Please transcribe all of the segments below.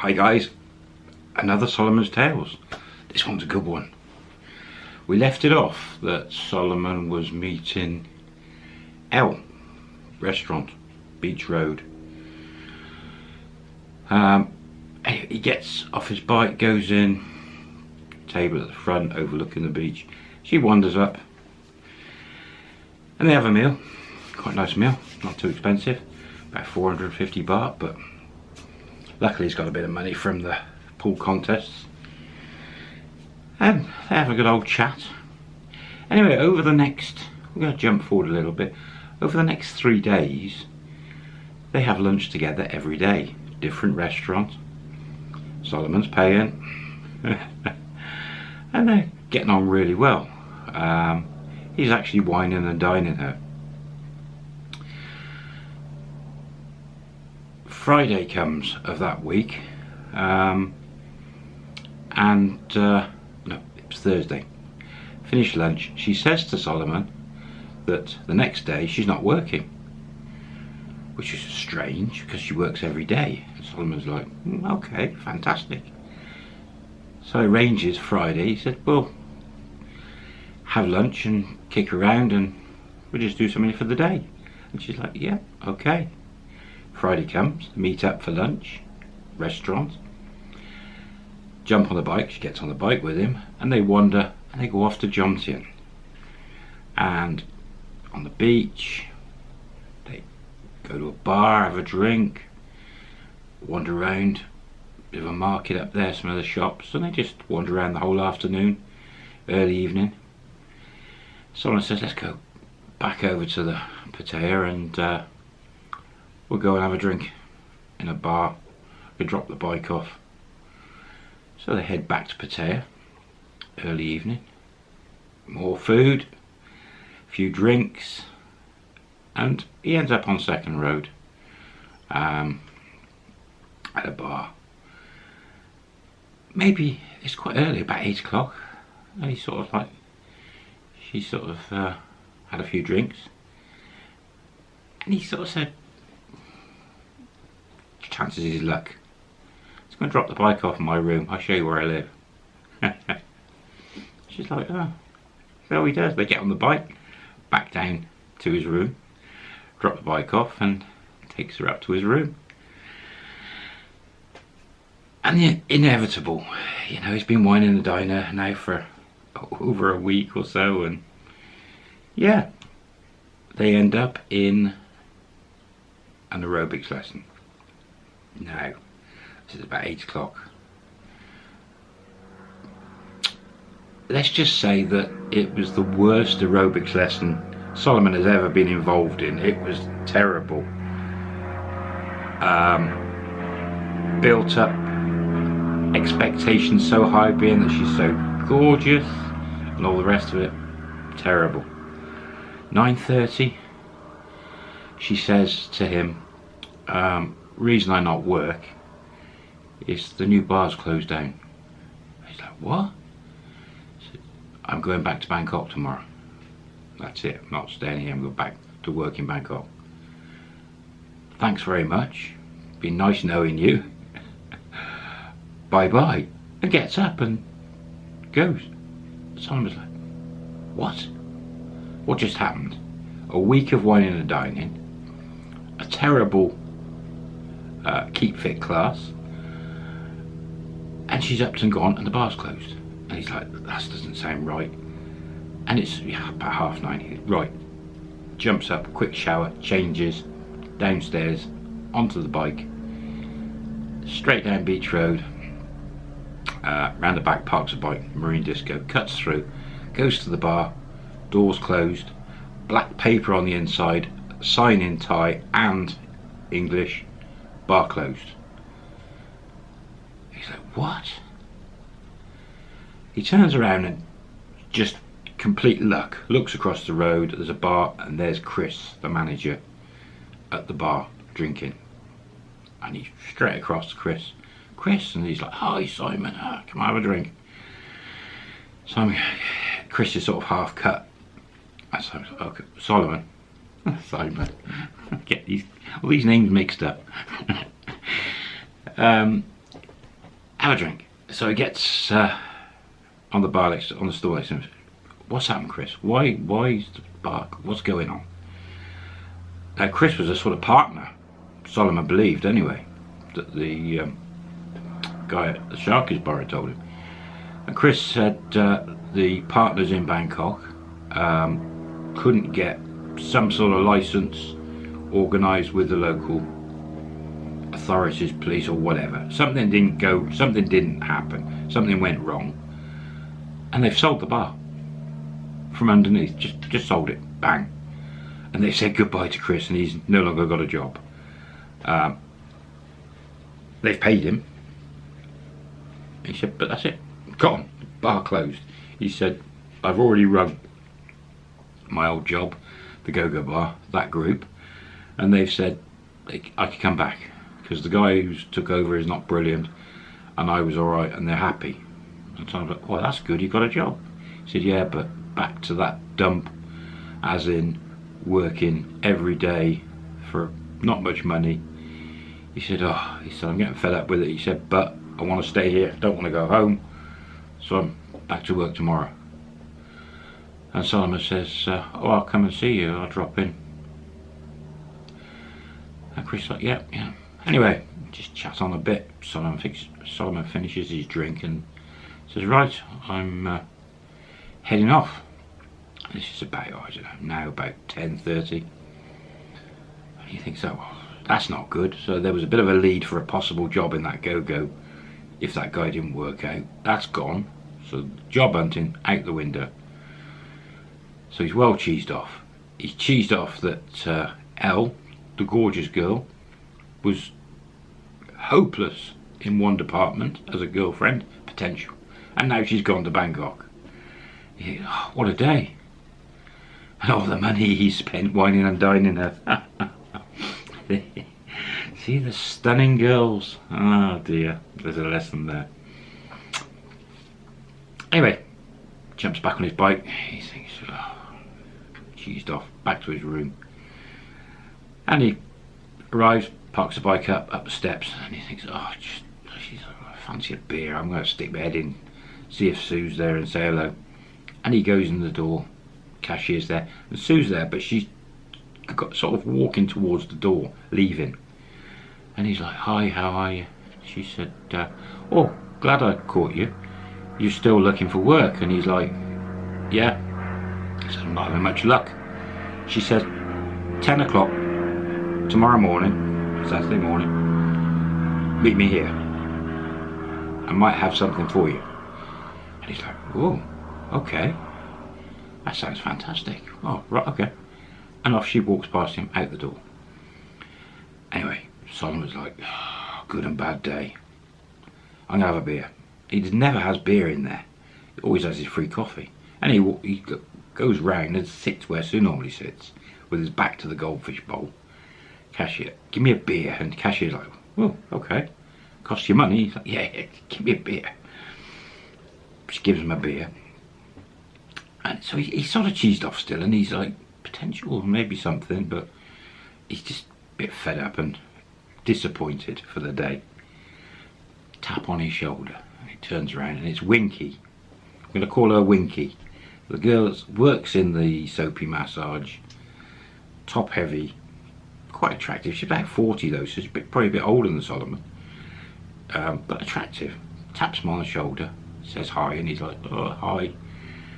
Hi guys, another Solomon's Tales. This one's a good one. We left it off that Solimon was meeting L restaurant, Beach Road. He gets off his bike, goes in, table at the front overlooking the beach. She wanders up and they have a meal, quite a nice meal, not too expensive, about 450 baht, but luckily he's got a bit of money from the pool contests. And they have a good old chat. Anyway, over the next, we're going to jump forward a little bit, over the next 3 days they have lunch together every day, different restaurants. Solomon's paying and they're getting on really well. He's actually wining and dining her. Friday comes of that week, no, it was Thursday. Finished lunch. She says to Solimon that the next day she's not working, which is strange because she works every day. And Solomon's like, okay, fantastic. So he arranges Friday. He said, well, have lunch and kick around and we'll just do something for the day. And she's like, yeah, okay. Friday comes, meet up for lunch, restaurant, jump on the bike. She gets on the bike with him and they wander and they go off to Jomtien. And on the beach they go to a bar, have a drink, wander around, bit of a market up there, some other shops, and they just wander around the whole afternoon, early evening. Someone says, let's go back over to the Pattaya and we'll go and have a drink in a bar. We drop the bike off. So they head back to Pattaya, early evening. More food, a few drinks, and he ends up on Second Road at a bar. Maybe it's quite early, about 8 o'clock. And he sort of like, she sort of had a few drinks. And he sort of said, chances his luck, he's going to drop the bike off in my room, I'll show you where I live. She's like, oh. So he does. They get on the bike, back down to his room, drop the bike off and takes her up to his room. And the inevitable, you know, he's been whining the diner now for over a week or so, and yeah, they end up in an aerobics lesson. Now, this is about 8 o'clock. Let's just say that it was the worst aerobics lesson Solimon has ever been involved in. It was terrible. Built up expectations so high, being that she's so gorgeous and all the rest of it. Terrible. 9:30, she says to him, reason I not work is the new bar's closed down. He's like, what? Said, I'm going back to Bangkok tomorrow. That's it, I'm not staying here, I'm going back to work in Bangkok. Thanks very much, been nice knowing you. Bye bye. And gets up and goes. Someone was like, what? What just happened? A week of whining and dining, a terrible keep fit class, and she's up and gone and the bar's closed. And he's like, that doesn't sound right. And it's about 9:30. Right, jumps up, quick shower, changes, downstairs, onto the bike, straight down Beach Road, round the back, parks the bike, Marine Disco, cuts through, goes to the bar, doors closed, black paper on the inside, sign in Thai and English, bar closed. He's like, what? He turns around and just complete luck, looks across the road, there's a bar and there's Chris, the manager, at the bar drinking. And he's straight across to Chris, and he's like, hi Simon, come have a drink. Simon, Chris is sort of half cut. So, okay, Solimon, Simon, get all these names mixed up. have a drink. So he gets on the bar next, on the store next to him. What's happened, Chris? Why is the bar, what's going on? Now Chris was a sort of partner, Solomon believed anyway, that the guy at the Sharky's bar had told him. And Chris said the partners in Bangkok couldn't get some sort of license organised with the local authorities, police or whatever. Something didn't go, something didn't happen, something went wrong, and they've sold the bar from underneath, just sold it, bang. And they've said goodbye to Chris and he's no longer got a job. They've paid him. He said, but that's it, gone, bar closed. He said, I've already rung my old job, the Go-Go Bar, that group, and they've said I could come back because the guy who's took over is not brilliant and I was alright and they're happy. And so I was like, well, that's good, you got a job. He said, yeah, but back to that dump, as in working every day for not much money. He said, oh, he said, I'm getting fed up with it. He said, but I want to stay here, don't want to go home, so I'm back to work tomorrow. And Solomon says, oh, I'll come and see you, I'll drop in. And Chris is like, yeah. Anyway, just chat on a bit. Solomon finishes his drink and says, right, I'm heading off. This is about, I don't know, now about 10:30. And he thinks, oh, well, that's not good. So there was a bit of a lead for a possible job in that Go-Go if that guy didn't work out. That's gone. So job hunting out the window. So he's well cheesed off. He's cheesed off that Elle, the gorgeous girl, was hopeless in one department as a girlfriend, potential, and now she's gone to Bangkok. He, oh, what a day. And all the money he spent whining and dining her. See the stunning girls. Oh dear, there's a lesson there. Anyway, jumps back on his bike. He thinks, oh, cheesed off, back to his room. And he arrives, parks the bike up the steps, and he thinks, oh, I fancy a beer. I'm going to stick my head in, see if Sue's there and say hello. And he goes in the door, cashier's there, and Sue's there, but she's got sort of walking towards the door, leaving. And he's like, hi, how are you? She said, oh, glad I caught you. You're still looking for work? And he's like, yeah. He said, I'm not having much luck. She said, 10 o'clock tomorrow morning, Saturday morning, meet me here. I might have something for you. And he's like, oh, okay. That sounds fantastic. Oh, right, okay. And off she walks past him out the door. Anyway, Solomon was like, oh, good and bad day. I'm going to have a beer. He never has beer in there. He always has his free coffee. And he goes round and sits where Sue normally sits, with his back to the goldfish bowl. Cashier, give me a beer. And the cashier's like, oh, okay. Costs you money. He's like, yeah, give me a beer. She gives him a beer. And so he's sort of cheesed off still, and he's like, potential, maybe something, but he's just a bit fed up and disappointed for the day. Tap on his shoulder, and he turns around, and it's Winky. I'm going to call her Winky. The girl that works in the soapy massage, top heavy, quite attractive. She's about 40 though, so she's probably a bit older than Solomon, but attractive. Taps him on the shoulder, says hi, and he's like, oh, hi.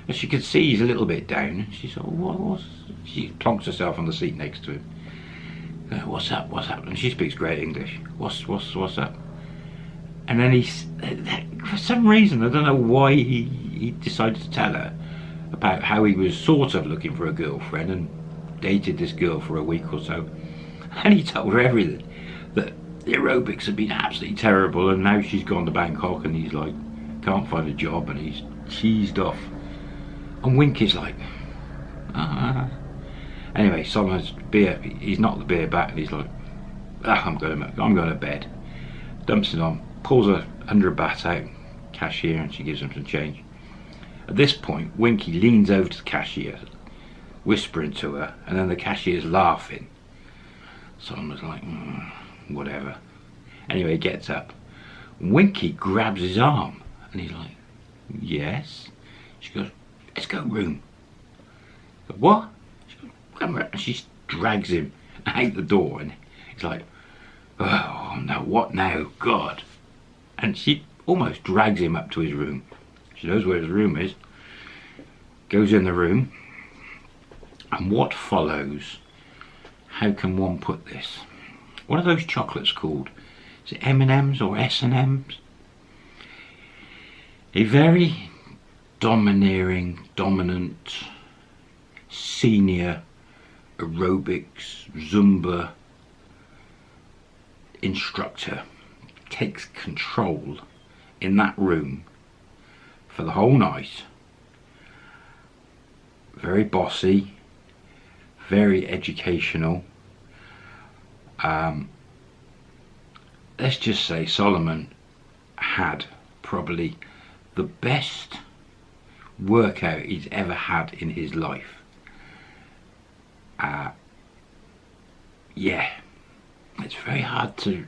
As you can see, he's a little bit down. She's like, what's... She plonks herself on the seat next to him. What's up? What's up? And she speaks great English. What's up? And then he's, for some reason, I don't know why he decided to tell her about how he was sort of looking for a girlfriend and dated this girl for a week or so. And he told her everything. That the aerobics had been absolutely terrible, and now she's gone to Bangkok, and he's like, can't find a job, and he's cheesed off. And Winky's like, Anyway, Solomon's beer, he's knocked the beer back, and he's like, I'm going to bed. Dumps it on, pulls 100 baht out, cashier, and she gives him some change. At this point, Winky leans over to the cashier, whispering to her, and then the cashier's laughing. Solomon's like, whatever. Anyway, he gets up, Winky grabs his arm and he's like, yes. She goes, let's go room. Goes, what? She goes, come here. And she drags him out the door and he's like, oh no, what now, God. And she almost drags him up to his room. She knows where his room is. Goes in the room, and what follows, how can one put this? What are those chocolates called? Is it M&M's or S&M's? A very dominant, senior aerobics, Zumba instructor takes control in that room for the whole night. Very bossy, very educational. Let's just say Solimon had probably the best workout he's ever had in his life. Yeah, it's very hard to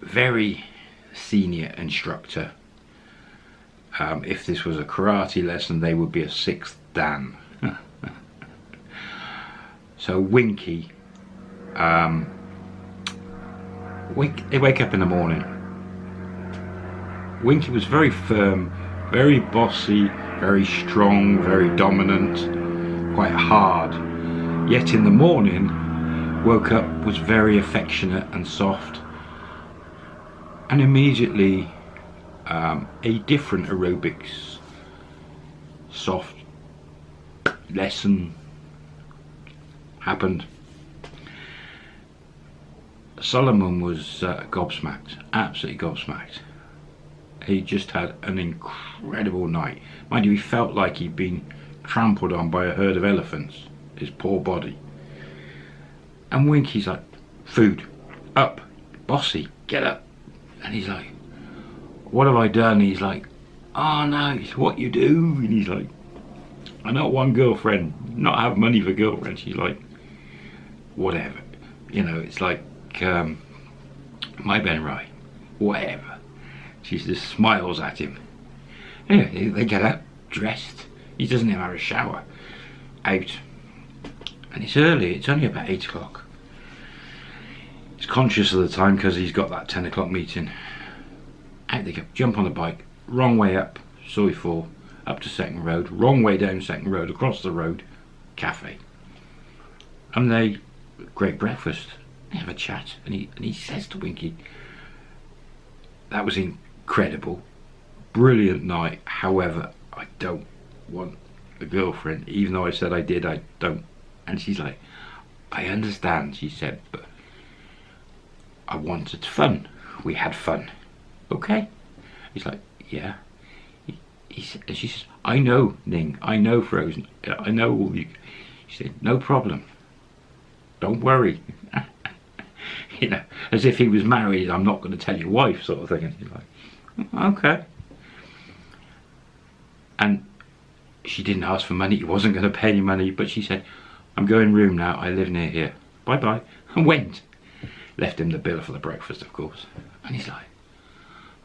very senior instructor. If this was a karate lesson, they would be a 6th Dan. So Winky, they wake up in the morning. Winky was very firm, very bossy, very strong, very dominant, quite hard. Yet in the morning, woke up, was very affectionate and soft. And immediately, a different aerobics soft lesson happened. Solimon was gobsmacked, absolutely gobsmacked. He just had an incredible night. Mind you, he felt like he'd been trampled on by a herd of elephants, his poor body. And Winky's like, food, up, bossy, get up. And he's like, what have I done? He's like, oh no, it's what you do. And he's like, I not want girlfriend, not have money for girlfriend. She's like, whatever. You know, it's like, my Ben Rye, whatever. She just smiles at him. Anyway, they get up, dressed. He doesn't even have a shower. Out. And it's early, it's only about 8 o'clock. He's conscious of the time because he's got that 10 o'clock meeting. Out they go, jump on the bike, wrong way up, Soy 4, up to Second Road, wrong way down Second Road, across the road, cafe. And they, great breakfast, they have a chat, and he says to Winky, that was incredible, brilliant night, however, I don't want a girlfriend, even though I said I did, I don't. And she's like, I understand, she said, but I wanted fun, we had fun. Okay. He's like, yeah. And she says, I know, Ning, I know, Frozen, I know all you. She said, no problem, don't worry. You know, as if he was married, I'm not going to tell your wife, sort of thing. And she's like, okay. And she didn't ask for money, he wasn't going to pay any money, but she said, I'm going room now, I live near here, bye bye. And went. Left him the bill for the breakfast, of course. And he's like,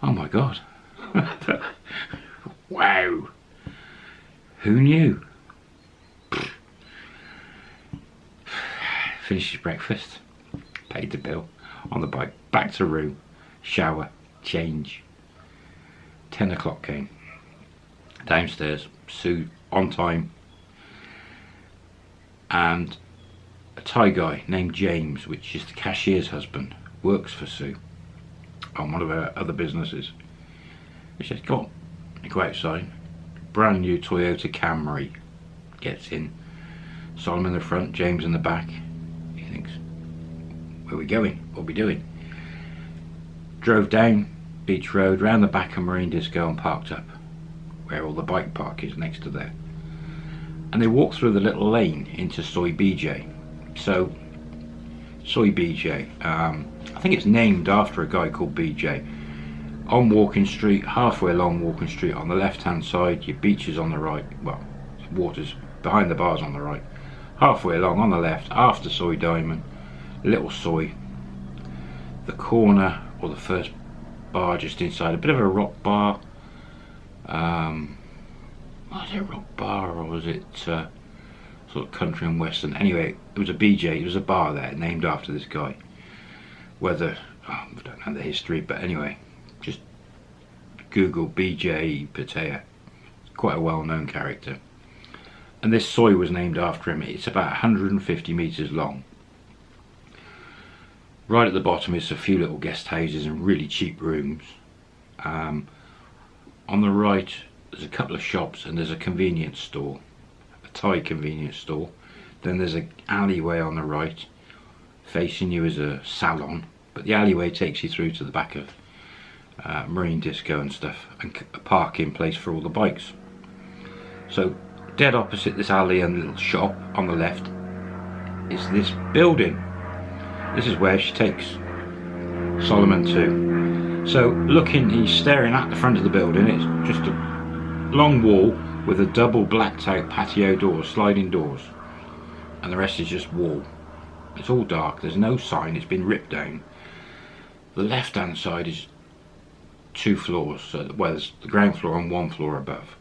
oh my God. Wow. Who knew? Finished his breakfast, paid the bill, on the bike, back to room, shower, change. 10 o'clock came. Downstairs, Sue on time. And a Thai guy named James, which is the cashier's husband, works for Sue on one of her other businesses. He says, go on, you go outside. Brand new Toyota Camry. Gets in. Solimon in the front, James in the back. He thinks, where are we going? What are we doing? Drove down Beach Road, round the back of Marine Disco and parked up where all the bike park is, next to there. And they walked through the little lane into Soy BJ. So, Soy BJ, I think it's named after a guy called BJ. On Walking Street, halfway along Walking Street, on the left hand side, your beach is on the right, well, water's behind the bars on the right. Halfway along on the left, after Soy Diamond, Little Soy, the corner or the first bar just inside, a bit of a rock bar. Was it a rock bar or was it sort of country and western? Anyway, it was a BJ, it was a bar there named after this guy. Whether, I don't know the history, but anyway, just Google BJ Pattaya. It's quite a well-known character. And this soy was named after him. It's about 150 metres long. Right at the bottom is a few little guest houses and really cheap rooms. On the right there's a couple of shops and there's a convenience store, a Thai convenience store. Then there's an alleyway on the right. Facing you is a salon, but the alleyway takes you through to the back of marine disco and stuff, and a parking place for all the bikes. So dead opposite this alley and little shop on the left is this building. This is where she takes Solimon to. So looking, he's staring at the front of the building. It's just a long wall with a double blacked out patio door, sliding doors, and the rest is just wall. It's all dark, there's no sign, it's been ripped down. The left hand side is 2 floors, so well, there's the ground floor and 1 floor above.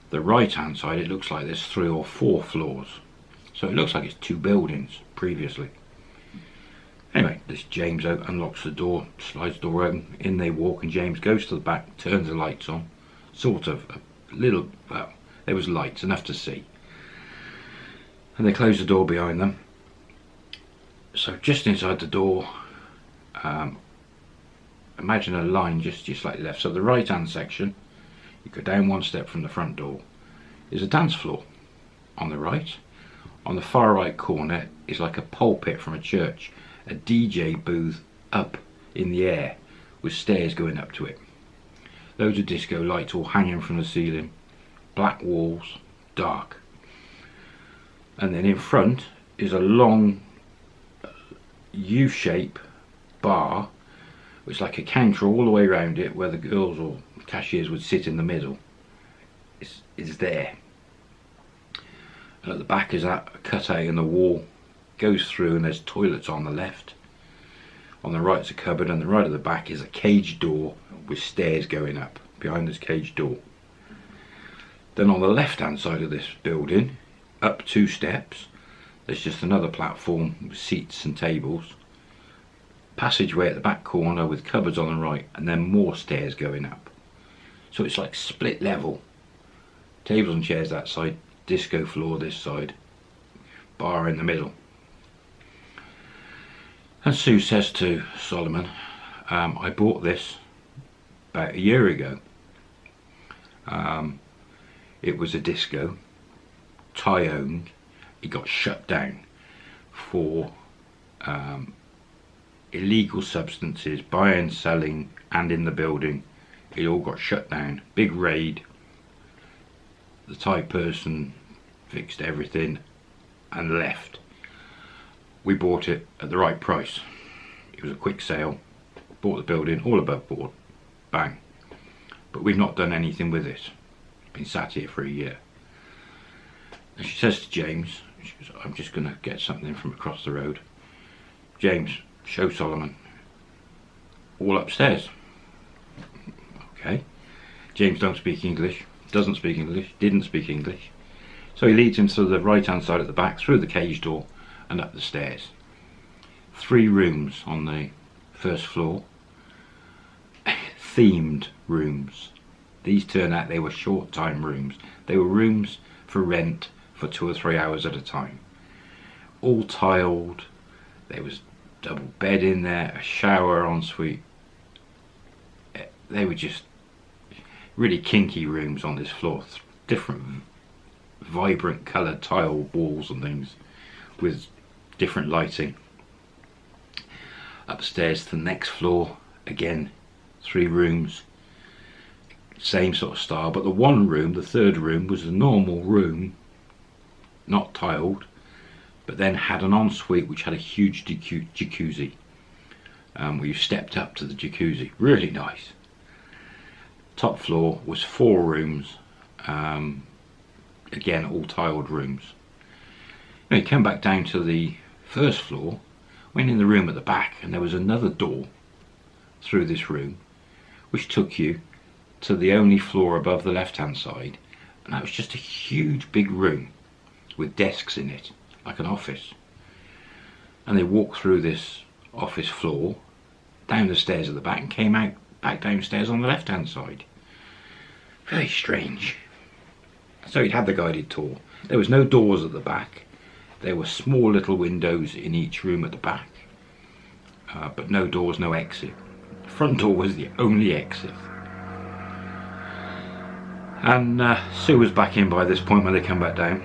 The right hand side, it looks like there's 3 or 4 floors, so it looks like it's 2 buildings previously. Anyway, this James unlocks the door, slides the door open, in they walk, and James goes to the back, turns the lights on, sort of a little, well, there was lights, enough to see, and they close the door behind them. So just inside the door, imagine a line just slightly left. So the right hand section, you go down 1 step from the front door, is a dance floor on the right. On the far right corner is like a pulpit from a church, a DJ booth up in the air with stairs going up to it. Loads of disco lights all hanging from the ceiling, black walls, dark. And then in front is a long U-shape bar, which is like a counter all the way around it, where the girls or cashiers would sit in the middle. It's there. And at the back is that cutout in the wall, goes through, and there's toilets on the left. On the right's a cupboard, and the right at the back is a cage door with stairs going up behind this cage door. Then on the left hand side of this building, up 2 steps, there's just another platform with seats and tables. Passageway at the back corner with cupboards on the right, and then more stairs going up. So it's like split level. Tables and chairs that side, disco floor this side, bar in the middle. And Sue says to Solimon, I bought this about a year ago. It was a disco, Thai owned. It got shut down for illegal substances, buying, selling, and in the building. It all got shut down. Big raid. The Thai person fixed everything and left. We bought it at the right price. It was a quick sale. Bought the building, all above board. Bang. But we've not done anything with it. It's been sat here for a year. And she says to James, she goes, I'm just going to get something from across the road. James, show Solimon. All upstairs. Okay. James don't speak English, doesn't speak English, didn't speak English. So he leads him to the right hand side at the back, through the cage door and up the stairs. 3 rooms on the first floor. Themed rooms. These turned out they were short time rooms. They were rooms for rent for 2 or 3 hours at a time. All tiled. There was double bed in there, a shower ensuite. They were just really kinky rooms on this floor. Different vibrant coloured tile walls and things with different lighting. Upstairs to the next floor, again 3 rooms, same sort of style, but the one room, the third room, was a normal room, not tiled, but then had an ensuite which had a huge jacuzzi, where you stepped up to the jacuzzi. Really nice. Top floor was 4 rooms, again all tiled rooms. Now you came back down to the first floor, went in the room at the back, and there was another door through this room, which took you to the only floor above the left-hand side, and that was just a huge big room with desks in it, like an office. And they walked through this office floor, down the stairs at the back, and came out back downstairs on the left-hand side. Very strange. So he'd had the guided tour. There was no doors at the back. There were small little windows in each room at the back, but no doors, no exit. The front door was the only exit. And Sue was back in by this point when they come back down,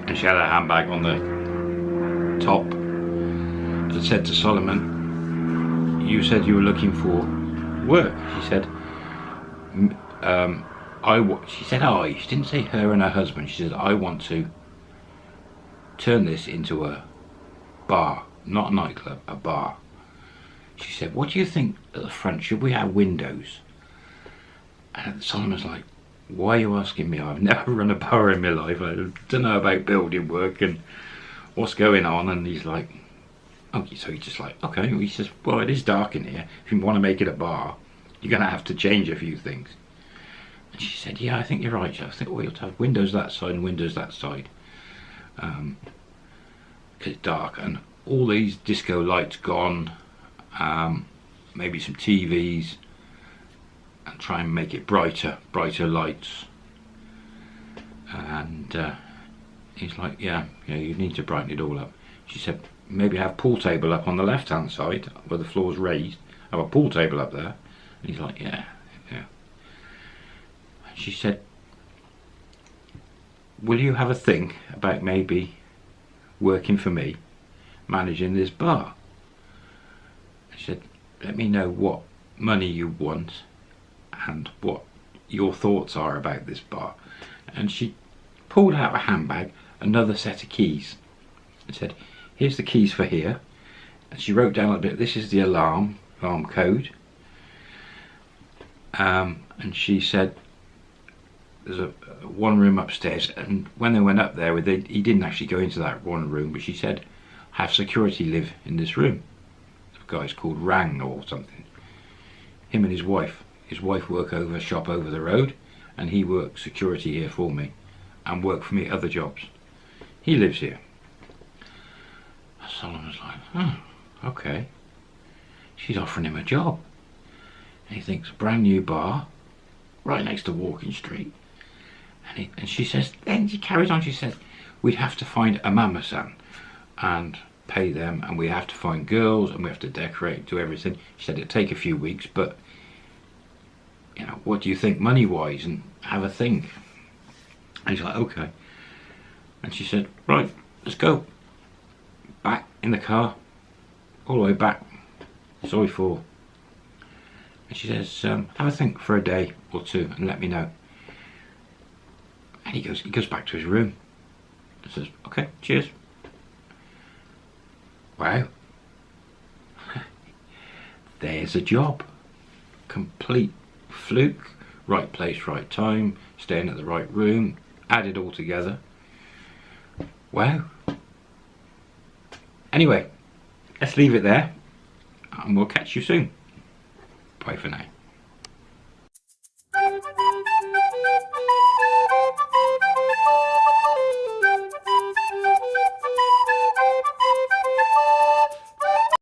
and she had her handbag on the top. As I said to Solomon, you said you were looking for work. She said, she said, she didn't say her and her husband. She said, I want to turn this into a bar, not a nightclub, a bar. She said, what do you think at the front? Should we have windows? And Solomon's like, why are you asking me? I've never run a bar in my life. I don't know about building work and what's going on. And he's like, okay, so he's just like, okay. He says, well, it is dark in here. If you want to make it a bar, you're going to have to change a few things. And she said, yeah, I think you're right. I think we ought to have windows that side and windows that side. Because it's dark, and all these disco lights gone, maybe some TVs, and try and make it brighter lights. And he's like, yeah, you need to brighten it all up. She said, maybe have a pool table up on the left hand side where the floor's raised, have a pool table up there. And he's like, yeah. And she said, will you have a think about maybe working for me, managing this bar? She said, let me know what money you want and what your thoughts are about this bar. And she pulled out of her handbag another set of keys and said, here's the keys for here. And she wrote down a bit, this is the alarm code. And she said, there's a one room upstairs, and when they went up there, he didn't actually go into that one room, but she said, have security live in this room. The guy's called Rang or something. Him and his wife. His wife work over a shop over the road, and he works security here for me, and work for me other jobs. He lives here. Solomon's like, oh, okay. She's offering him a job. And he thinks, brand new bar, right next to Walking Street. And she says, then she carries on, she says, we'd have to find a mama-san and pay them, and we have to find girls, and we have to decorate, do everything. She said it'd take a few weeks, but what do you think money-wise, and have a think. And he's like, okay. And she said, right, let's go. Back in the car, all the way back. Sorry for. And she says, have a think for a day or two and let me know. And he goes back to his room and says, okay, cheers. Wow. There's a job. Complete fluke. Right place, right time, staying at the right room, add it all together. Wow. Anyway, let's leave it there, and we'll catch you soon. Bye for now.